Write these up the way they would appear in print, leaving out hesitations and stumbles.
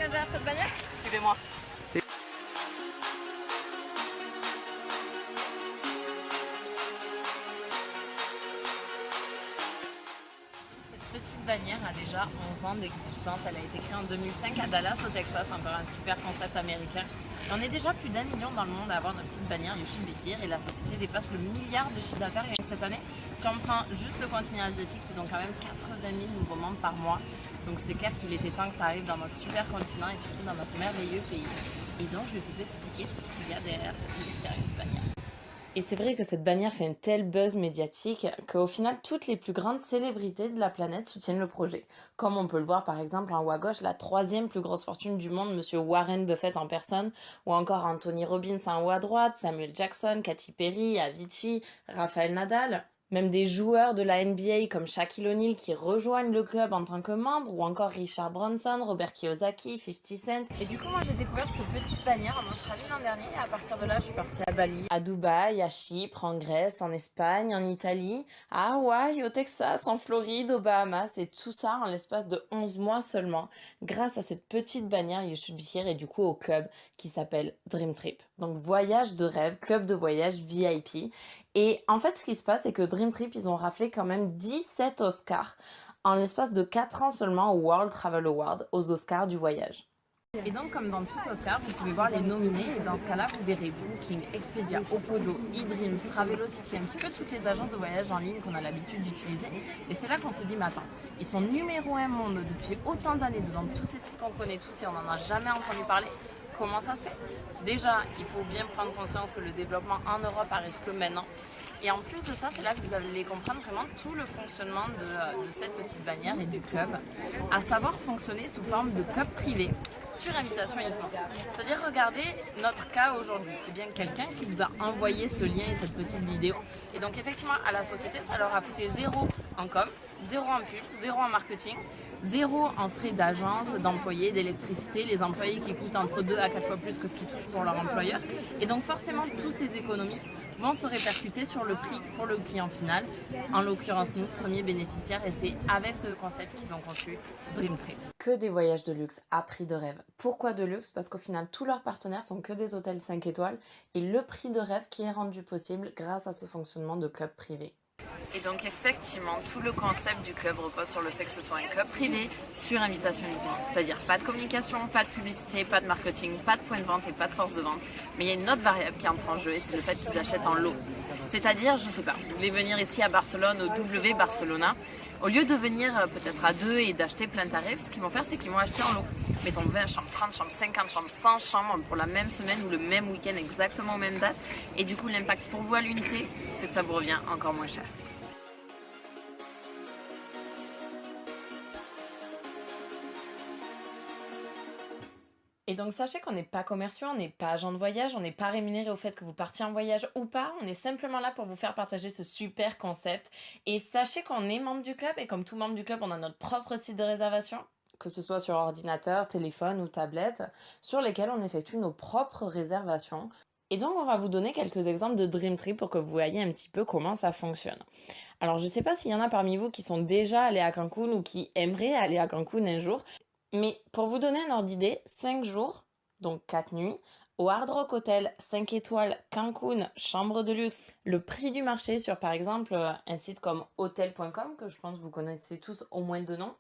mettre derrière cette bannière? Suivez-moi. Cette petite bannière a déjà 11 ans d'existence. Elle a été créée en 2005 à Dallas, au Texas, encore un super concept américain. Et on est déjà plus d'1 million dans le monde à avoir notre petite bannière Yushin Bekir et la société dépasse le milliard de chiffre d'affaires cette année. Si on prend juste le continent asiatique, ils ont quand même 80 000 nouveaux membres par mois. Donc c'est clair qu'il était temps que ça arrive dans notre super continent et surtout dans notre merveilleux pays. Et donc je vais vous expliquer tout ce qu'il y a derrière cette mystérieuse bannière. Et c'est vrai que cette bannière fait un tel buzz médiatique qu'au final, toutes les plus grandes célébrités de la planète soutiennent le projet. Comme on peut le voir par exemple en haut à gauche, la 3e plus grosse fortune du monde, monsieur Warren Buffett en personne, ou encore Anthony Robbins en haut à droite, Samuel Jackson, Katy Perry, Avicii, Rafael Nadal. Même des joueurs de la NBA comme Shaquille O'Neal qui rejoignent le club en tant que membre, ou encore Richard Branson, Robert Kiyosaki, 50 Cent. Et du coup, moi j'ai découvert cette petite bannière en Australie l'an dernier et à partir de là, je suis partie à Bali, à Dubaï, à Chypre, en Grèce, en Espagne, en Italie, à Hawaï, au Texas, en Floride, aux Bahamas, et tout ça en l'espace de 11 mois seulement, grâce à cette petite bannière Yushin Bekir et du coup au club qui s'appelle Dream Trip. Donc voyage de rêve, club de voyage VIP. Et en fait, ce qui se passe, c'est que Dream Trip, ils ont raflé quand même 17 Oscars en l'espace de 4 ans seulement au World Travel Award, aux Oscars du voyage. Et donc, comme dans tout Oscar, vous pouvez voir les nominés, et dans ce cas-là, vous verrez Booking, Expedia, Opodo, eDreams, Travelocity, un petit peu toutes les agences de voyage en ligne qu'on a l'habitude d'utiliser. Et c'est là qu'on se dit, mais attends, ils sont numéro 1 monde depuis autant d'années devant tous ces sites qu'on connaît tous et on n'en a jamais entendu parler. Comment ça se fait? Déjà, il faut bien prendre conscience que le développement en Europe arrive que maintenant. Et en plus de ça, c'est là que vous allez comprendre vraiment tout le fonctionnement de cette petite bannière et du club, à savoir fonctionner sous forme de club privé, sur invitation uniquement. C'est-à-dire, regardez notre cas aujourd'hui. C'est bien quelqu'un qui vous a envoyé ce lien et cette petite vidéo. Et donc, effectivement, à la société, ça leur a coûté 0 en com, 0 en pub, 0 en marketing, 0 en frais d'agence, d'employés, d'électricité, les employés qui coûtent entre 2 à 4 fois plus que ce qu'ils touchent pour leur employeur. Et donc forcément, toutes ces économies vont se répercuter sur le prix pour le client final, en l'occurrence nous, premiers bénéficiaires, et c'est avec ce concept qu'ils ont conçu Dream Trip. Que des voyages de luxe à prix de rêve. Pourquoi de luxe? Parce qu'au final, tous leurs partenaires sont que des hôtels 5 étoiles et le prix de rêve qui est rendu possible grâce à ce fonctionnement de club privé. Et donc effectivement, tout le concept du club repose sur le fait que ce soit un club privé sur invitation uniquement. C'est-à-dire pas de communication, pas de publicité, pas de marketing, pas de point de vente et pas de force de vente. Mais il y a une autre variable qui entre en jeu et c'est le fait qu'ils achètent en lot. C'est-à-dire, je sais pas, vous voulez venir ici à Barcelone, au W Barcelona, au lieu de venir peut-être à 2 et d'acheter plein tarif, ce qu'ils vont faire, c'est qu'ils vont acheter en lot. Mettons 20 chambres, 30 chambres, 50 chambres, 100 chambres pour la même semaine ou le même week-end exactement aux mêmes dates. Et du coup, l'impact pour vous à l'unité, c'est que ça vous revient encore moins cher. Et donc sachez qu'on n'est pas commerciaux, on n'est pas agent de voyage, on n'est pas rémunéré au fait que vous partiez en voyage ou pas, on est simplement là pour vous faire partager ce super concept. Et sachez qu'on est membre du club et comme tout membre du club, on a notre propre site de réservation, que ce soit sur ordinateur, téléphone ou tablette, sur lesquels on effectue nos propres réservations. Et donc on va vous donner quelques exemples de Dream Trip pour que vous voyez un petit peu comment ça fonctionne. Alors je ne sais pas s'il y en a parmi vous qui sont déjà allés à Cancun ou qui aimeraient aller à Cancun un jour, mais pour vous donner un ordre d'idée, 5 jours, donc 4 nuits, au Hard Rock Hotel 5 étoiles Cancun, chambre de luxe, le prix du marché sur par exemple un site comme hotel.com, que je pense que vous connaissez tous au moins de nom,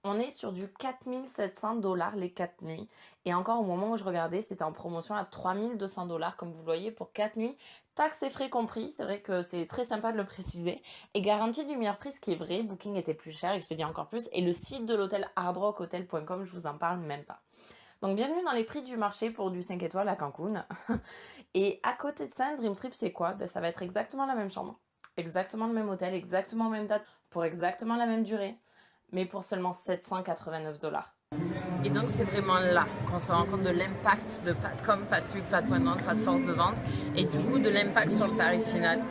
on est sur du 4 700 $ les 4 nuits. Et encore au moment où je regardais, c'était en promotion à 3 200 $ comme vous le voyez pour 4 nuits. Taxes et frais compris, c'est vrai que c'est très sympa de le préciser. Et garantie du meilleur prix, ce qui est vrai, Booking était plus cher, Expedia encore plus. Et le site de l'hôtel hardrockhotel.com, je vous en parle même pas. Donc bienvenue dans les prix du marché pour du 5 étoiles à Cancun. Et à côté de ça, un Dream Trip c'est quoi? Ça va être exactement la même chambre, exactement le même hôtel, exactement la même date, pour exactement la même durée, mais pour seulement 789 $. Et donc c'est vraiment là qu'on se rend compte de l'impact de pas de com, pas de pub, pas de point de vente, pas de force de vente et du coup de l'impact sur le tarif final.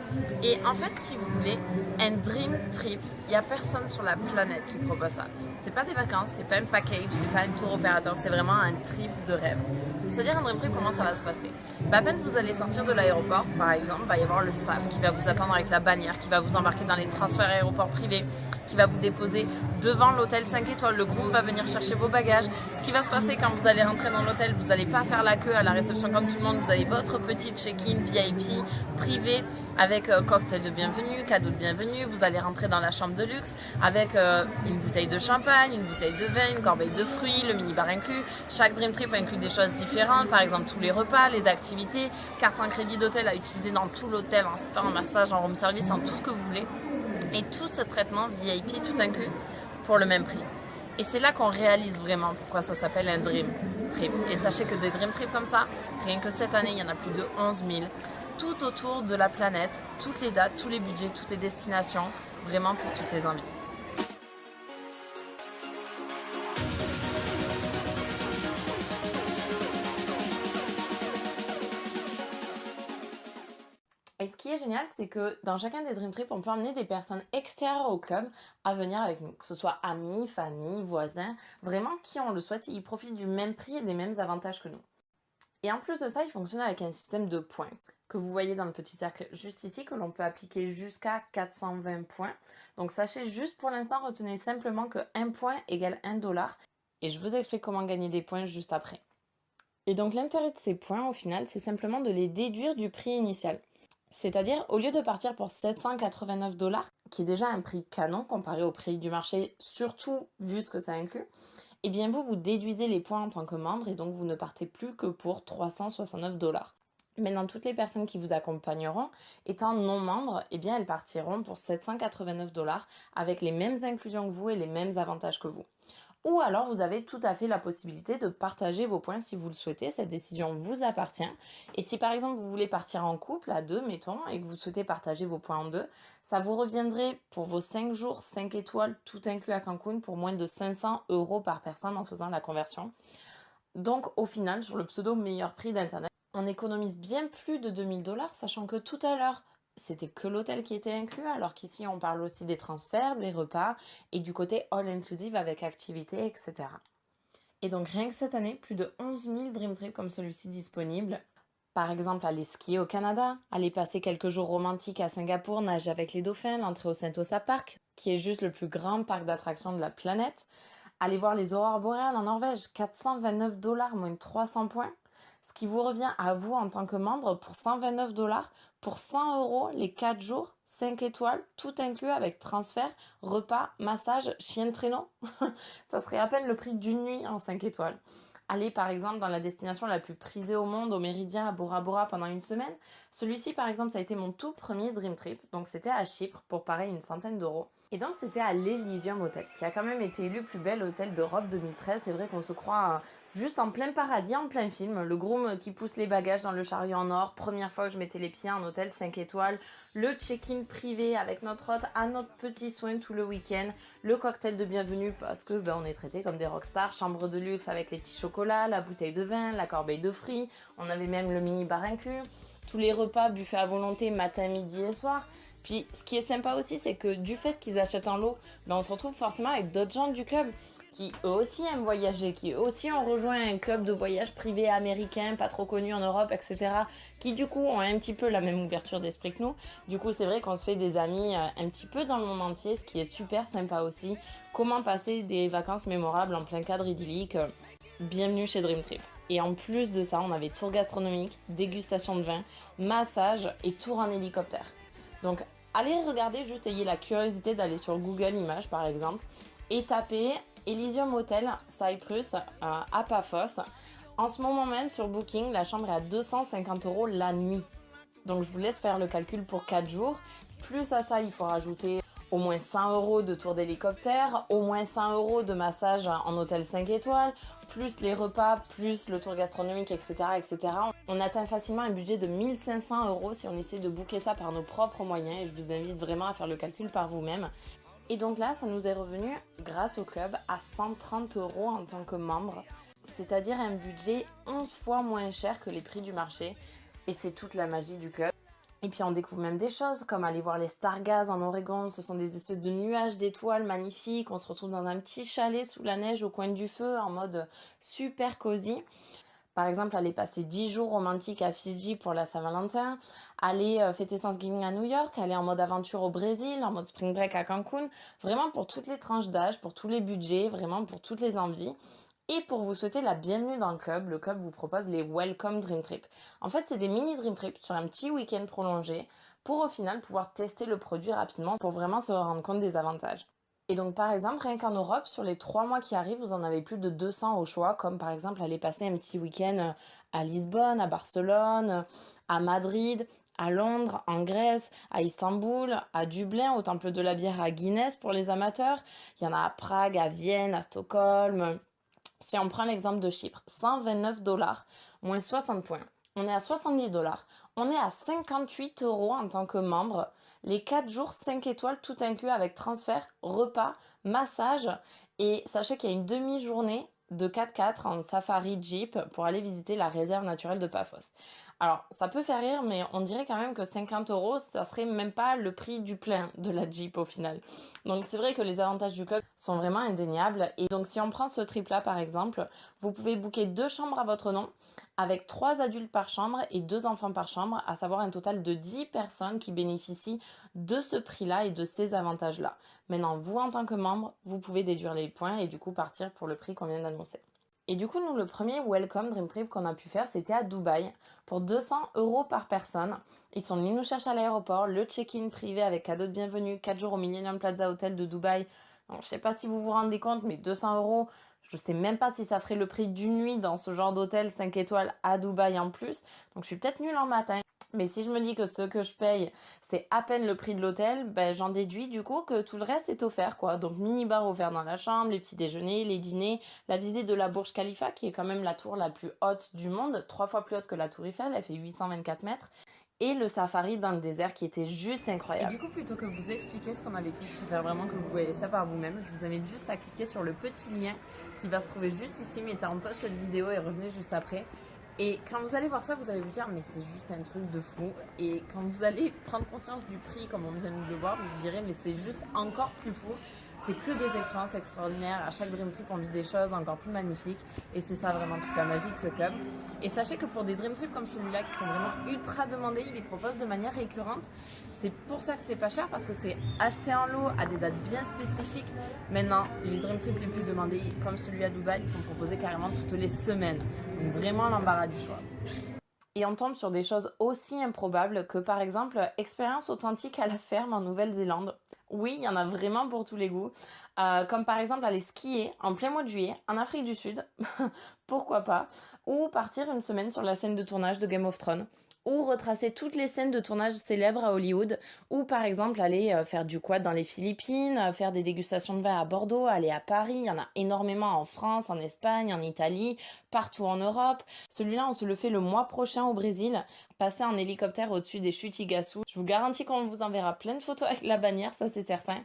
Et en fait, si vous voulez, Un dream trip, il n'y a personne sur la planète qui propose ça. C'est pas des vacances, c'est pas un package, c'est pas un tour opérateur, c'est vraiment un trip de rêve. C'est-à-dire un dream trip, comment ça va se passer? À peine vous allez sortir de l'aéroport, par exemple, il va y avoir le staff qui va vous attendre avec la bannière, qui va vous embarquer dans les transferts aéroports privés, qui va vous déposer devant l'hôtel 5 étoiles. Le groupe va venir chercher vos bagages. Ce qui va se passer quand vous allez rentrer dans l'hôtel, vous n'allez pas faire la queue à la réception comme tout le monde. Vous avez votre petit check-in VIP privé avec cocktail de bienvenue, cadeau de bienvenue. Vous allez rentrer dans la chambre de luxe avec une bouteille de champagne, une bouteille de vin, une corbeille de fruits, le minibar inclus. Chaque Dream Trip inclut des choses différentes, par exemple tous les repas, les activités, carte en crédit d'hôtel à utiliser dans tout l'hôtel, en spa, en massage, en room service, en tout ce que vous voulez. Et tout ce traitement VIP tout inclus pour le même prix. Et c'est là qu'on réalise vraiment pourquoi ça s'appelle un Dream Trip. Et sachez que des Dream Trips comme ça, rien que cette année, il y en a plus de 11 000, tout autour de la planète, toutes les dates, tous les budgets, toutes les destinations, vraiment pour toutes les envies. Et ce qui est génial, c'est que dans chacun des Dream Trips, on peut emmener des personnes extérieures au club à venir avec nous. Que ce soit amis, famille, voisins, vraiment qui on le souhaite, ils profitent du même prix et des mêmes avantages que nous. Et en plus de ça, il fonctionne avec un système de points que vous voyez dans le petit cercle juste ici, que l'on peut appliquer jusqu'à 420 points. Donc sachez juste pour l'instant, retenez simplement que 1 point égale 1 dollar. Et je vous explique comment gagner des points juste après. Et donc l'intérêt de ces points, au final, c'est simplement de les déduire du prix initial. C'est-à-dire, au lieu de partir pour 789 dollars, qui est déjà un prix canon comparé au prix du marché, surtout vu ce que ça inclut, eh bien vous déduisez les points en tant que membre et donc vous ne partez plus que pour 369 dollars. Maintenant, toutes les personnes qui vous accompagneront, étant non membres, eh bien elles partiront pour 789 dollars avec les mêmes inclusions que vous et les mêmes avantages que vous. Ou alors, vous avez tout à fait la possibilité de partager vos points si vous le souhaitez. Cette décision vous appartient. Et si par exemple, vous voulez partir en couple à deux, mettons, et que vous souhaitez partager vos points en deux, ça vous reviendrait pour vos 5 jours, 5 étoiles, tout inclus à Cancun, pour moins de 500 € par personne en faisant la conversion. Donc, au final, sur le pseudo meilleur prix d'Internet, on économise bien plus de 2000 dollars, sachant que tout à l'heure, c'était que l'hôtel qui était inclus, alors qu'ici on parle aussi des transferts, des repas et du côté all inclusive avec activités, etc. Et donc rien que cette année, plus de 11 000 Dream Trips comme celui-ci disponibles. Par exemple, aller skier au Canada, aller passer quelques jours romantiques à Singapour, nager avec les dauphins, l'entrée au Sentosa Park, qui est juste le plus grand parc d'attractions de la planète. Aller voir les aurores boréales en Norvège, 429 dollars moins 300 points. Ce qui vous revient à vous en tant que membre pour 129 dollars, pour 100 € les 4 jours, 5 étoiles, tout inclus avec transfert, repas, massage, chien de traîneau. Ça serait à peine le prix d'une nuit en 5 étoiles. Aller par exemple dans la destination la plus prisée au monde, au Méridien, à Bora Bora pendant une semaine. Celui-ci par exemple, ça a été mon tout premier Dream Trip, donc c'était à Chypre pour pareil une centaine d'euros. Et donc c'était à l'Elysium Hotel, qui a quand même été élu plus bel hôtel d'Europe 2013. C'est vrai qu'on se croit juste en plein paradis, en plein film. Le groom qui pousse les bagages dans le chariot en or. Première fois que je mettais les pieds en hôtel 5 étoiles. Le check-in privé avec notre hôte à notre petit soin tout le week-end. Le cocktail de bienvenue parce que on est traité comme des rockstars. Chambre de luxe avec les petits chocolats, la bouteille de vin, la corbeille de fruits. On avait même le mini-bar inclus. Tous les repas, buffet à volonté, matin, midi et soir. Puis ce qui est sympa aussi, c'est que du fait qu'ils achètent en lot, on se retrouve forcément avec d'autres gens du club qui eux aussi aiment voyager, qui eux aussi ont rejoint un club de voyage privé américain, pas trop connu en Europe, etc. Qui du coup ont un petit peu la même ouverture d'esprit que nous. Du coup c'est vrai qu'on se fait des amis un petit peu dans le monde entier, ce qui est super sympa aussi. Comment passer des vacances mémorables en plein cadre idyllique. Bienvenue chez Dream Trip. Et en plus de ça, on avait tour gastronomique, dégustation de vin, massage et tour en hélicoptère. Donc allez regarder, juste ayez la curiosité d'aller sur Google Images par exemple et tapez Elysium Hotel Cyprus à Paphos. En ce moment même sur Booking, la chambre est à 250 € la nuit. Donc je vous laisse faire le calcul pour 4 jours. Plus à ça, il faut rajouter au moins 100 € de tour d'hélicoptère, au moins 100 € de massage en hôtel 5 étoiles, plus les repas, plus le tour gastronomique, etc., etc. On atteint facilement un budget de 1500 € si on essaie de booker ça par nos propres moyens. Et je vous invite vraiment à faire le calcul par vous-même. Et donc là, ça nous est revenu, grâce au club, à 130 € en tant que membre. C'est-à-dire un budget 11 fois moins cher que les prix du marché. Et c'est toute la magie du club. Et puis on découvre même des choses comme aller voir les Stargazes en Oregon. Ce sont des espèces de nuages d'étoiles magnifiques. On se retrouve dans un petit chalet sous la neige au coin du feu en mode super cosy. Par exemple, aller passer 10 jours romantiques à Fidji pour la Saint-Valentin, aller fêter Thanksgiving à New York, aller en mode aventure au Brésil, en mode spring break à Cancun, vraiment pour toutes les tranches d'âge, pour tous les budgets, vraiment pour toutes les envies. Et pour vous souhaiter la bienvenue dans le club vous propose les Welcome Dream Trip. En fait, c'est des mini Dream Trips sur un petit week-end prolongé pour au final pouvoir tester le produit rapidement pour vraiment se rendre compte des avantages. Et donc, par exemple, rien qu'en Europe, sur les 3 mois qui arrivent, vous en avez plus de 200 au choix, comme par exemple aller passer un petit week-end à Lisbonne, à Barcelone, à Madrid, à Londres, en Grèce, à Istanbul, à Dublin, au Temple de la Bière à Guinness pour les amateurs. Il y en a à Prague, à Vienne, à Stockholm. Si on prend l'exemple de Chypre, 129 $, moins 60 points. On est à 70 $. On est à 58 € en tant que membre. Les 4 jours 5 étoiles, tout inclus avec transfert, repas, massage. Et sachez qu'il y a une demi-journée de 4x4 en safari Jeep pour aller visiter la réserve naturelle de Paphos. Alors, ça peut faire rire, mais on dirait quand même que 50 €, ça serait même pas le prix du plein de la Jeep au final. Donc c'est vrai que les avantages du club sont vraiment indéniables. Et donc si on prend ce trip-là par exemple, vous pouvez booker 2 chambres à votre nom, avec 3 adultes par chambre et 2 enfants par chambre, à savoir un total de 10 personnes qui bénéficient de ce prix-là et de ces avantages-là. Maintenant, vous en tant que membre, vous pouvez déduire les points et du coup partir pour le prix qu'on vient d'annoncer. Et du coup, nous, le premier Welcome Dream Trip qu'on a pu faire, c'était à Dubaï, pour 200 € par personne. Ils sont venus nous chercher à l'aéroport, le check-in privé avec cadeau de bienvenue, 4 jours au Millennium Plaza Hotel de Dubaï. Donc, je sais pas si vous vous rendez compte, mais 200 €, je sais même pas si ça ferait le prix d'une nuit dans ce genre d'hôtel 5 étoiles à Dubaï en plus. Donc, je suis peut-être nulle en matin. Mais si je me dis que ce que je paye, c'est à peine le prix de l'hôtel, ben j'en déduis du coup que tout le reste est offert quoi. Donc mini-bar offert dans la chambre, les petits déjeuners, les dîners, la visite de la Burj Khalifa qui est quand même la tour la plus haute du monde, 3 fois plus haute que la tour Eiffel, elle fait 824 mètres. Et le safari dans le désert qui était juste incroyable. Et du coup, plutôt que vous expliquer ce qu'on a vécu, je préfère vraiment que vous voyez ça par vous-même. Je vous invite juste à cliquer sur le petit lien qui va se trouver juste ici, mettez en pause cette vidéo et revenez juste après. Et quand vous allez voir ça, vous allez vous dire mais c'est juste un truc de fou. Et quand vous allez prendre conscience du prix comme on vient de le voir, vous vous direz mais c'est juste encore plus fou. C'est que des expériences extraordinaires. À chaque Dream Trip, on vit des choses encore plus magnifiques. Et c'est ça vraiment toute la magie de ce club. Et sachez que pour des Dream Trips comme celui-là, qui sont vraiment ultra demandés, ils les proposent de manière récurrente. C'est pour ça que c'est pas cher, parce que c'est acheté en lot à des dates bien spécifiques. Maintenant, les Dream Trips les plus demandés, comme celui à Dubaï, ils sont proposés carrément toutes les semaines. Donc vraiment l'embarras du choix. Et on tombe sur des choses aussi improbables que par exemple expérience authentique à la ferme en Nouvelle-Zélande. Oui, il y en a vraiment pour tous les goûts. Comme par exemple aller skier en plein mois de juillet en Afrique du Sud, pourquoi pas, ou partir une semaine sur la scène de tournage de Game of Thrones, ou retracer toutes les scènes de tournage célèbres à Hollywood, ou par exemple aller faire du quad dans les Philippines, faire des dégustations de vin à Bordeaux, aller à Paris, il y en a énormément en France, en Espagne, en Italie, partout en Europe. Celui-là, on se le fait le mois prochain au Brésil, passer en hélicoptère au-dessus des chutes Iguaçu. Je vous garantis qu'on vous enverra plein de photos avec la bannière, ça c'est certain.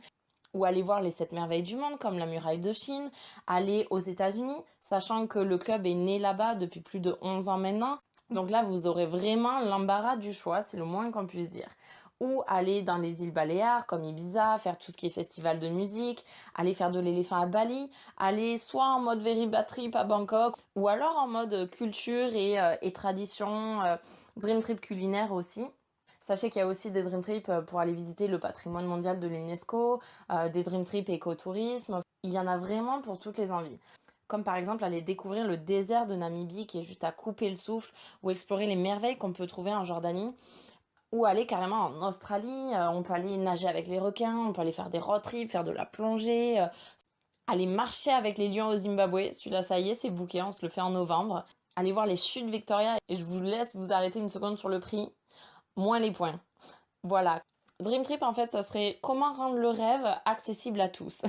Ou aller voir les 7 merveilles du monde comme la muraille de Chine, aller aux États-Unis, sachant que le club est né là-bas depuis plus de 11 ans maintenant. Donc là, vous aurez vraiment l'embarras du choix, c'est le moins qu'on puisse dire. Ou aller dans les îles Baléares comme Ibiza, faire tout ce qui est festival de musique, aller faire de l'éléphant à Bali, aller soit en mode very bad trip à Bangkok, ou alors en mode culture et tradition, dream trip culinaire aussi. Sachez qu'il y a aussi des dream trips pour aller visiter le patrimoine mondial de l'UNESCO, des dream trips écotourisme. Il y en a vraiment pour toutes les envies. Comme par exemple aller découvrir le désert de Namibie qui est juste à couper le souffle, ou explorer les merveilles qu'on peut trouver en Jordanie, ou aller carrément en Australie, on peut aller nager avec les requins, on peut aller faire des road trips, faire de la plongée, aller marcher avec les lions au Zimbabwe, celui-là ça y est, c'est booké, on se le fait en novembre. Aller voir les chutes Victoria, et je vous laisse vous arrêter une seconde sur le prix, moins les points. Voilà. Dream Trip, en fait, ça serait comment rendre le rêve accessible à tous.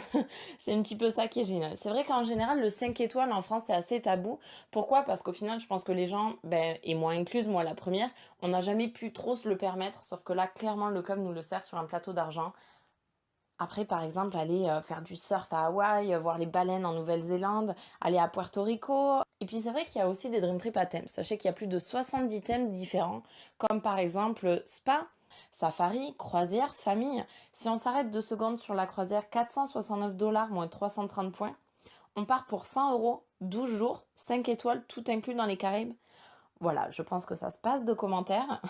C'est un petit peu ça qui est génial. C'est vrai qu'en général, le 5 étoiles en France, c'est assez tabou. Pourquoi? Parce qu'au final, je pense que les gens, et moi incluse, moi la première, on n'a jamais pu trop se le permettre. Sauf que là, clairement, le club nous le sert sur un plateau d'argent. Après, par exemple, aller faire du surf à Hawaï, voir les baleines en Nouvelle-Zélande, aller à Puerto Rico. Et puis c'est vrai qu'il y a aussi des Dream Trips à thème. Sachez qu'il y a plus de 70 thèmes différents, comme par exemple spa, safari, croisière, famille. Si on s'arrête 2 secondes sur la croisière, 469 $ moins 330 points. On part pour 100 euros, 12 jours, 5 étoiles, tout inclus dans les Caraïbes. Voilà, je pense que ça se passe de commentaires.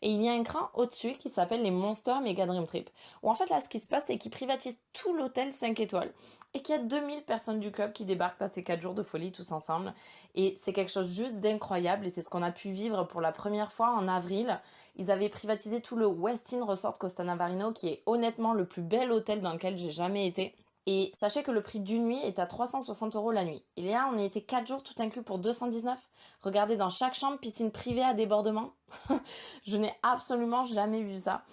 Et il y a un cran au-dessus qui s'appelle les Monster Mega Dream Trip. Où en fait là, ce qui se passe, c'est qu'ils privatisent tout l'hôtel 5 étoiles. Et qu'il y a 2000 personnes du club qui débarquent passer 4 jours de folie tous ensemble. Et c'est quelque chose juste d'incroyable. Et c'est ce qu'on a pu vivre pour la première fois en avril. Ils avaient privatisé tout le Westin Resort Costa Navarino, qui est honnêtement le plus bel hôtel dans lequel j'ai jamais été. Et sachez que le prix d'une nuit est à 360 € la nuit. Et là, on y était 4 jours tout inclus pour 219. Regardez, dans chaque chambre, piscine privée à débordement. Je n'ai absolument jamais vu ça.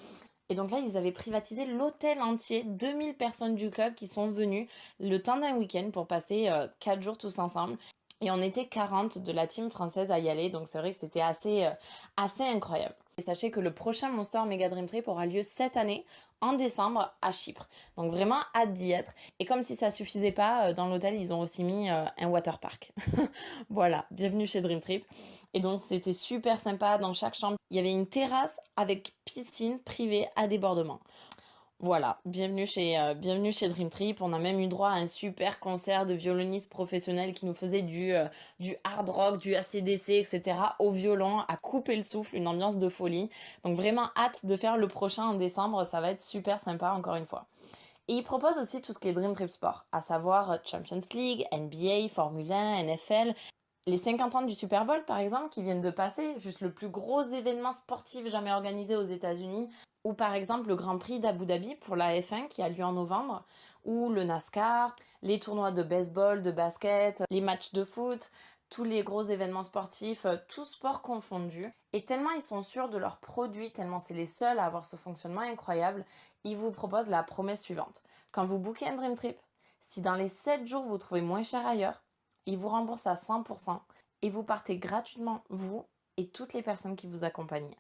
Et donc là, ils avaient privatisé l'hôtel entier, 2000 personnes du club qui sont venues le temps d'un week-end pour passer 4 jours tous ensemble. Et on était 40 de la team française à y aller, donc c'est vrai que c'était assez incroyable. Et sachez que le prochain Monster Mega Dream Trip aura lieu cette année, en décembre, à Chypre. Donc vraiment hâte d'y être. Et comme si ça suffisait pas, dans l'hôtel, ils ont aussi mis un water park. Voilà, bienvenue chez Dream Trip. Et donc c'était super sympa, dans chaque chambre, il y avait une terrasse avec piscine privée à débordement. Voilà, bienvenue chez Dream Trip. On a même eu droit à un super concert de violonistes professionnels qui nous faisaient du hard rock, du AC/DC, etc. au violon, à couper le souffle, une ambiance de folie. Donc vraiment hâte de faire le prochain en décembre, ça va être super sympa encore une fois. Et ils proposent aussi tout ce qui est Dream Trip Sport, à savoir Champions League, NBA, Formule 1, NFL. Les 50 ans du Super Bowl, par exemple, qui viennent de passer, juste le plus gros événement sportif jamais organisé aux États-Unis, ou par exemple le Grand Prix d'Abu Dhabi pour la F1 qui a lieu en novembre, ou le NASCAR, les tournois de baseball, de basket, les matchs de foot, tous les gros événements sportifs, tous sports confondus. Et tellement ils sont sûrs de leurs produits, tellement c'est les seuls à avoir ce fonctionnement incroyable, ils vous proposent la promesse suivante. Quand vous bookez un Dream Trip, si dans les 7 jours vous trouvez moins cher ailleurs, ils vous remboursent à 100% et vous partez gratuitement, vous et toutes les personnes qui vous accompagnent.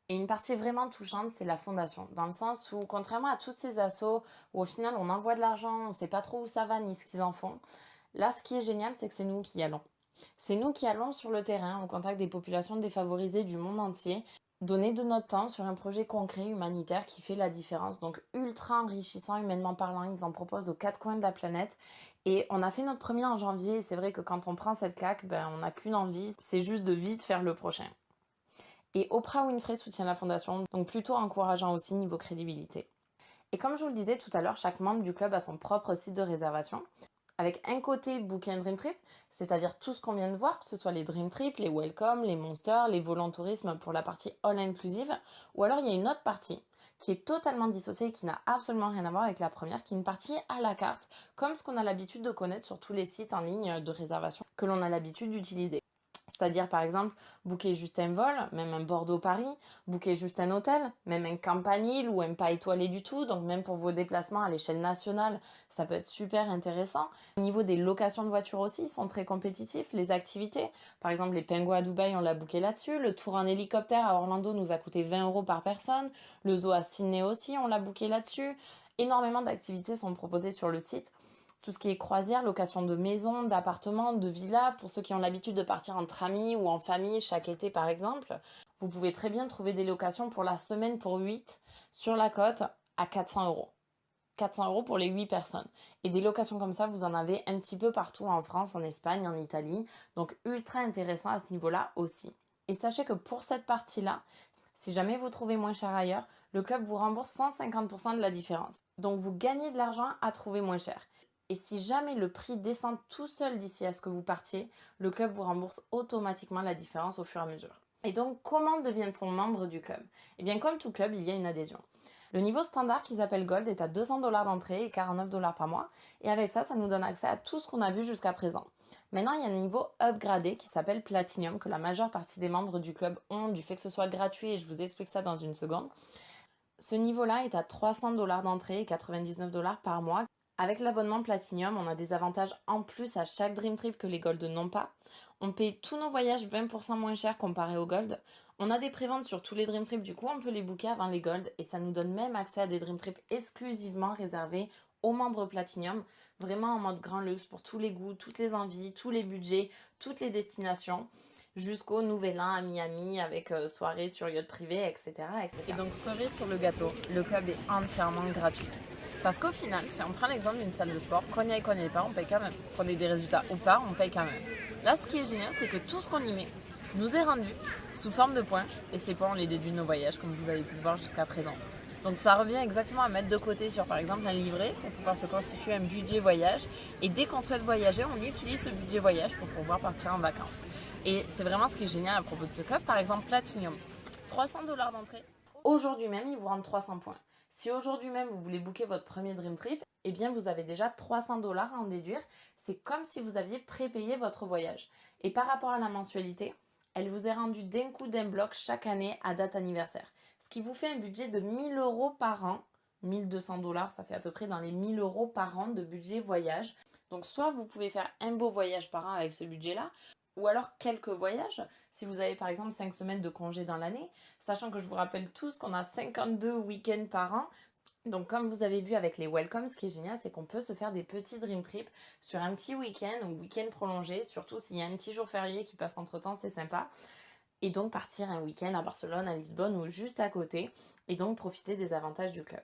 Et une partie vraiment touchante, c'est la fondation, dans le sens où, contrairement à toutes ces assos où au final on envoie de l'argent, on ne sait pas trop où ça va ni ce qu'ils en font, là ce qui est génial, c'est que c'est nous qui y allons. C'est nous qui allons sur le terrain, au contact des populations défavorisées du monde entier, donner de notre temps sur un projet concret humanitaire qui fait la différence. Donc ultra enrichissant humainement parlant, ils en proposent aux 4 coins de la planète. Et on a fait notre premier en janvier, et c'est vrai que quand on prend cette claque, on n'a qu'une envie, c'est juste de vite faire le prochain. Et Oprah Winfrey soutient la fondation, donc plutôt encourageant aussi niveau crédibilité. Et comme je vous le disais tout à l'heure, chaque membre du club a son propre site de réservation, avec un côté Booking un Dream Trip, c'est-à-dire tout ce qu'on vient de voir, que ce soit les Dream Trip, les Welcome, les Monsters, les volants tourisme pour la partie all inclusive, ou alors il y a une autre partie qui est totalement dissociée et qui n'a absolument rien à voir avec la première, qui est une partie à la carte, comme ce qu'on a l'habitude de connaître sur tous les sites en ligne de réservation que l'on a l'habitude d'utiliser. C'est-à-dire, par exemple, booker juste un vol, même un Bordeaux-Paris, booker juste un hôtel, même un campanile ou un pas étoilé du tout, donc même pour vos déplacements à l'échelle nationale, ça peut être super intéressant. Au niveau des locations de voitures aussi, ils sont très compétitifs. Les activités, par exemple, les pingouins à Dubaï, on l'a booké là-dessus. Le tour en hélicoptère à Orlando nous a coûté 20 € par personne. Le zoo à Sydney aussi, on l'a booké là-dessus. Énormément d'activités sont proposées sur le site. Tout ce qui est croisière, location de maisons, d'appartements, de villas, pour ceux qui ont l'habitude de partir entre amis ou en famille chaque été par exemple, vous pouvez très bien trouver des locations pour la semaine pour 8 sur la côte à 400 €. 400 € pour les 8 personnes. Et des locations comme ça, vous en avez un petit peu partout en France, en Espagne, en Italie. Donc ultra intéressant à ce niveau-là aussi. Et sachez que pour cette partie-là, si jamais vous trouvez moins cher ailleurs, le club vous rembourse 150% de la différence. Donc vous gagnez de l'argent à trouver moins cher. Et si jamais le prix descend tout seul d'ici à ce que vous partiez, le club vous rembourse automatiquement la différence au fur et à mesure. Et donc, comment devient-on membre du club? Eh bien, comme tout club, il y a une adhésion. Le niveau standard qu'ils appellent Gold est à 200 $ d'entrée et 49 $ par mois. Et avec ça, ça nous donne accès à tout ce qu'on a vu jusqu'à présent. Maintenant, il y a un niveau upgradé qui s'appelle Platinum, que la majeure partie des membres du club ont, du fait que ce soit gratuit, et je vous explique ça dans une seconde. Ce niveau-là est à 300 $ d'entrée et 99 $ par mois. Avec l'abonnement Platinum, on a des avantages en plus à chaque Dream Trip que les Gold n'ont pas. On paye tous nos voyages 20% moins cher comparé aux Gold. On a des préventes sur tous les Dream Trips, du coup on peut les booker avant les Gold et ça nous donne même accès à des Dream Trips exclusivement réservés aux membres Platinum, vraiment en mode grand luxe pour tous les goûts, toutes les envies, tous les budgets, toutes les destinations, jusqu'au Nouvel An à Miami avec soirée sur yacht privé, etc., etc. Et donc, cerise sur le gâteau, le club est entièrement gratuit. Parce qu'au final, si on prend l'exemple d'une salle de sport, qu'on y aille pas, on paye quand même. Qu'on ait des résultats ou pas, on paye quand même. Là, ce qui est génial, c'est que tout ce qu'on y met nous est rendu sous forme de points. Et ces points, on les déduit de nos voyages, comme vous avez pu le voir jusqu'à présent. Donc ça revient exactement à mettre de côté sur par exemple un livret pour pouvoir se constituer un budget voyage. Et dès qu'on souhaite voyager, on utilise ce budget voyage pour pouvoir partir en vacances. Et c'est vraiment ce qui est génial à propos de ce club. Par exemple, Platinum, 300 $ d'entrée. Aujourd'hui même, il vous rend 300 points. Si aujourd'hui même vous voulez booker votre premier Dream Trip, eh bien vous avez déjà 300 $ à en déduire. C'est comme si vous aviez prépayé votre voyage. Et par rapport à la mensualité, elle vous est rendue d'un coup d'un bloc chaque année à date anniversaire. Ce qui vous fait un budget de 1 000 € par an. 1 200 $, ça fait à peu près dans les 1 000 € par an de budget voyage. Donc soit vous pouvez faire un beau voyage par an avec ce budget-là, ou alors quelques voyages, si vous avez par exemple 5 semaines de congé dans l'année, sachant que je vous rappelle tous qu'on a 52 week-ends par an. Donc comme vous avez vu avec les welcomes, ce qui est génial, c'est qu'on peut se faire des petits dream trips sur un petit week-end ou week-end prolongé, surtout s'il y a un petit jour férié qui passe entre-temps, c'est sympa. Et donc partir un week-end à Barcelone, à Lisbonne ou juste à côté, et donc profiter des avantages du club.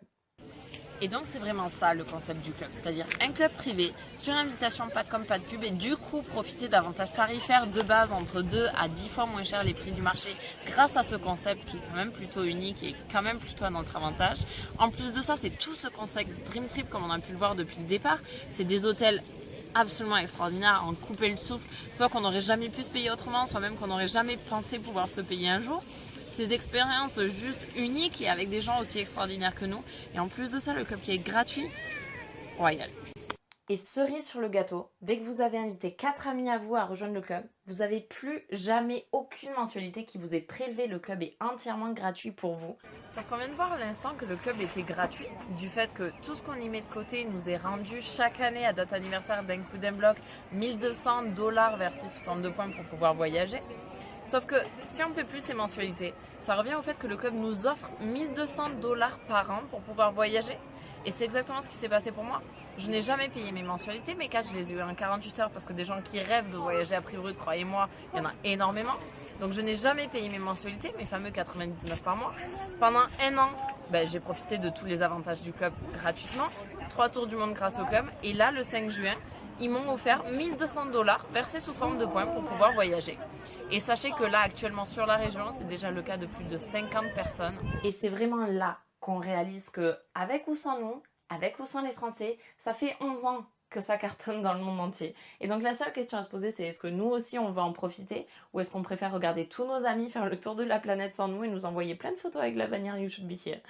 Et donc c'est vraiment ça le concept du club, c'est-à-dire un club privé, sur invitation, pas de com, pas de pub, et du coup profiter d'avantages tarifaires de base entre 2 à 10 fois moins cher les prix du marché grâce à ce concept qui est quand même plutôt unique et quand même plutôt à notre avantage. En plus de ça, c'est tout ce concept Dream Trip comme on a pu le voir depuis le départ, c'est des hôtels absolument extraordinaire, à en couper le souffle, soit qu'on n'aurait jamais pu se payer autrement, soit même qu'on n'aurait jamais pensé pouvoir se payer un jour. Ces expériences juste uniques et avec des gens aussi extraordinaires que nous. Et en plus de ça, le club qui est gratuit, royal. Et cerise sur le gâteau, dès que vous avez invité 4 amis à vous à rejoindre le club, vous n'avez plus jamais aucune mensualité qui vous est prélevée. Le club est entièrement gratuit pour vous. Sauf qu'on vient de voir à l'instant que le club était gratuit, du fait que tout ce qu'on y met de côté nous est rendu chaque année à date anniversaire d'un coup d'un bloc 1 200 $ versés sous forme de points pour pouvoir voyager. Sauf que si on ne paie plus ces mensualités, ça revient au fait que le club nous offre 1 200 $ par an pour pouvoir voyager. Et c'est exactement ce qui s'est passé pour moi. Je n'ai jamais payé mes mensualités, mes 4, je les ai eu en 48 heures parce que des gens qui rêvent de voyager à prix brut, croyez-moi, il y en a énormément. Donc je n'ai jamais payé mes mensualités, mes fameux 99 par mois. Pendant un an, j'ai profité de tous les avantages du club gratuitement. 3 tours du monde grâce au club. Et là, le 5 juin, ils m'ont offert 1 200 $ versés sous forme de points pour pouvoir voyager. Et sachez que là, actuellement sur la région, c'est déjà le cas de plus de 50 personnes. Et c'est vraiment là qu'on réalise que, avec ou sans nous, avec ou sans les Français, ça fait 11 ans que ça cartonne dans le monde entier. Et donc la seule question à se poser, c'est est-ce que nous aussi on va en profiter, ou est-ce qu'on préfère regarder tous nos amis faire le tour de la planète sans nous et nous envoyer plein de photos avec la bannière You Should Be Here.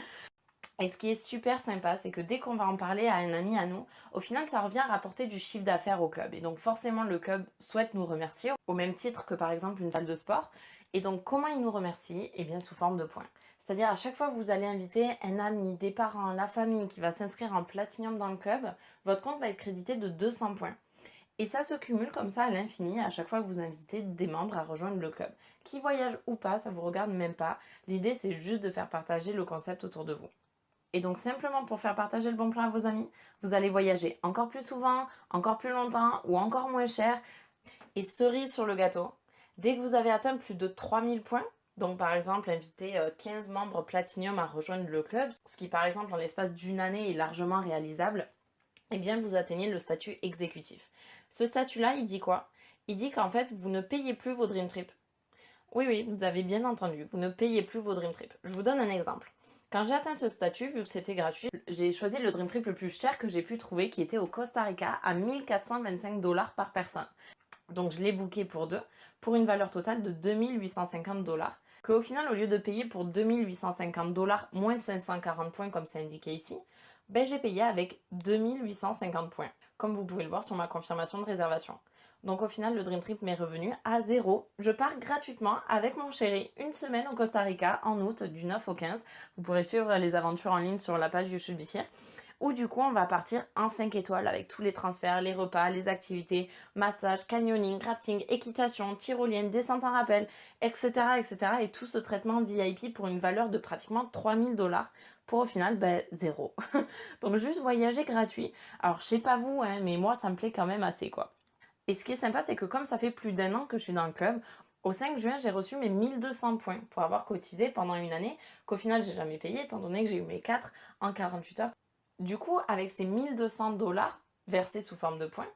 Et ce qui est super sympa, c'est que dès qu'on va en parler à un ami à nous, au final ça revient à rapporter du chiffre d'affaires au club. Et donc forcément le club souhaite nous remercier, au même titre que par exemple une salle de sport. Et donc comment il nous remercie? Eh bien sous forme de points. C'est-à-dire à chaque fois que vous allez inviter un ami, des parents, la famille qui va s'inscrire en Platinum dans le club, votre compte va être crédité de 200 points. Et ça se cumule comme ça à l'infini à chaque fois que vous invitez des membres à rejoindre le club. Qui voyagent ou pas, ça vous regarde même pas. L'idée c'est juste de faire partager le concept autour de vous. Et donc simplement pour faire partager le bon plan à vos amis, vous allez voyager encore plus souvent, encore plus longtemps ou encore moins cher. Et cerise sur le gâteau, dès que vous avez atteint plus de 3000 points, donc par exemple inviter 15 membres Platinum à rejoindre le club, ce qui par exemple en l'espace d'une année est largement réalisable, eh bien vous atteignez le statut exécutif. Ce statut-là, il dit quoi? Il dit qu'en fait vous ne payez plus vos Dream Trips. Oui, vous avez bien entendu, vous ne payez plus vos Dream Trips. Je vous donne un exemple. Quand j'ai atteint ce statut, vu que c'était gratuit, j'ai choisi le Dream Trip le plus cher que j'ai pu trouver, qui était au Costa Rica à 1 425 $ par personne. Donc je l'ai booké pour 2, pour une valeur totale de 2 850 $. Qu'au final, au lieu de payer pour 2 850 $ moins 540 points comme c'est indiqué ici, j'ai payé avec 2 850 points, comme vous pouvez le voir sur ma confirmation de réservation. Donc au final, le Dream Trip m'est revenu à 0. Je pars gratuitement avec mon chéri une semaine au Costa Rica en août du 9 au 15. Vous pourrez suivre les aventures en ligne sur la page You Should Be Here. où du coup on va partir en 5 étoiles avec tous les transferts, les repas, les activités, massage, canyoning, rafting, équitation, tyrolienne, descente en rappel, etc. etc. Et tout ce traitement VIP pour une valeur de pratiquement 3 000 $ pour au final zéro. Donc juste voyager gratuit. Alors je sais pas vous, hein, mais moi ça me plaît quand même assez quoi. Et ce qui est sympa, c'est que comme ça fait plus d'1 an que je suis dans le club, au 5 juin, j'ai reçu mes 1 200 points pour avoir cotisé pendant une année, qu'au final, j'ai jamais payé, étant donné que j'ai eu mes 4 en 48 heures. Du coup, avec ces 1 200 $ versés sous forme de points,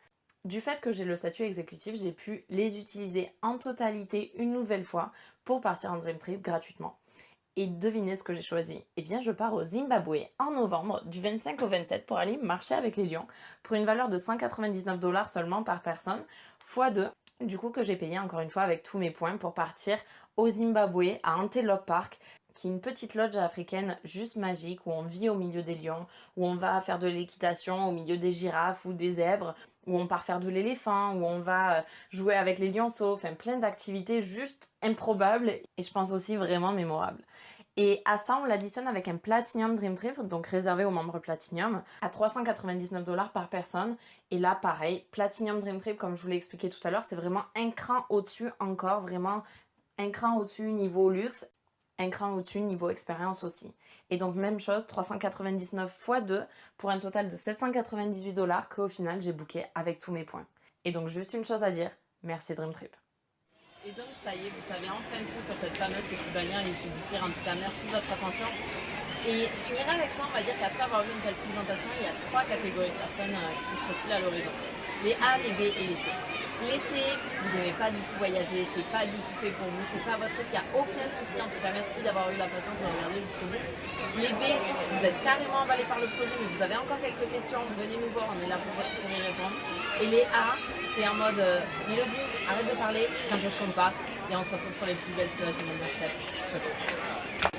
du fait que j'ai le statut exécutif, j'ai pu les utiliser en totalité une nouvelle fois pour partir en Dream Trip gratuitement. Et devinez ce que j'ai choisi. Eh bien, je pars au Zimbabwe en novembre, du 25 au 27, pour aller marcher avec les lions, pour une valeur de 199 $ seulement par personne, fois 2. Du coup, que j'ai payé encore une fois avec tous mes points pour partir au Zimbabwe, à Antelope Park, qui est une petite lodge africaine juste magique, où on vit au milieu des lions, où on va faire de l'équitation au milieu des girafes ou des zèbres, où on part faire de l'éléphant, où on va jouer avec les lionceaux, enfin plein d'activités juste improbables et je pense aussi vraiment mémorables. Et à ça, on l'additionne avec un Platinum Dream Trip, donc réservé aux membres Platinum, à 399 $ par personne. Et là, pareil, Platinum Dream Trip, comme je vous l'ai expliqué tout à l'heure, c'est vraiment un cran au-dessus encore, vraiment un cran au-dessus niveau luxe, un cran au-dessus niveau expérience aussi. Et donc même chose, 399 x 2 pour un total de 798 $ qu'au final j'ai booké avec tous mes points. Et donc juste une chose à dire, merci Dream Trip. Et donc ça y est, vous savez enfin tout sur cette fameuse petite bannière Youtube Bikir. En tout cas, merci de votre attention. Et je finirai avec ça, on va dire qu'après avoir vu une telle présentation, il y a 3 catégories de personnes qui se profilent à l'horizon. Les A, les B et les C. Les C, vous n'aimez pas du tout voyager, c'est pas du tout fait pour vous, c'est pas votre truc, il n'y a aucun souci. En tout cas, merci d'avoir eu la patience de regarder jusqu'au bout. Les B, vous êtes carrément emballés par le projet, mais vous avez encore quelques questions, venez nous voir, on est là pour y répondre. Et les A, c'est en mode Mélodie, arrête de parler, quand est-ce qu'on part? Et on se retrouve sur les plus belles plages du monde. Merci à tous. Ciao, ciao.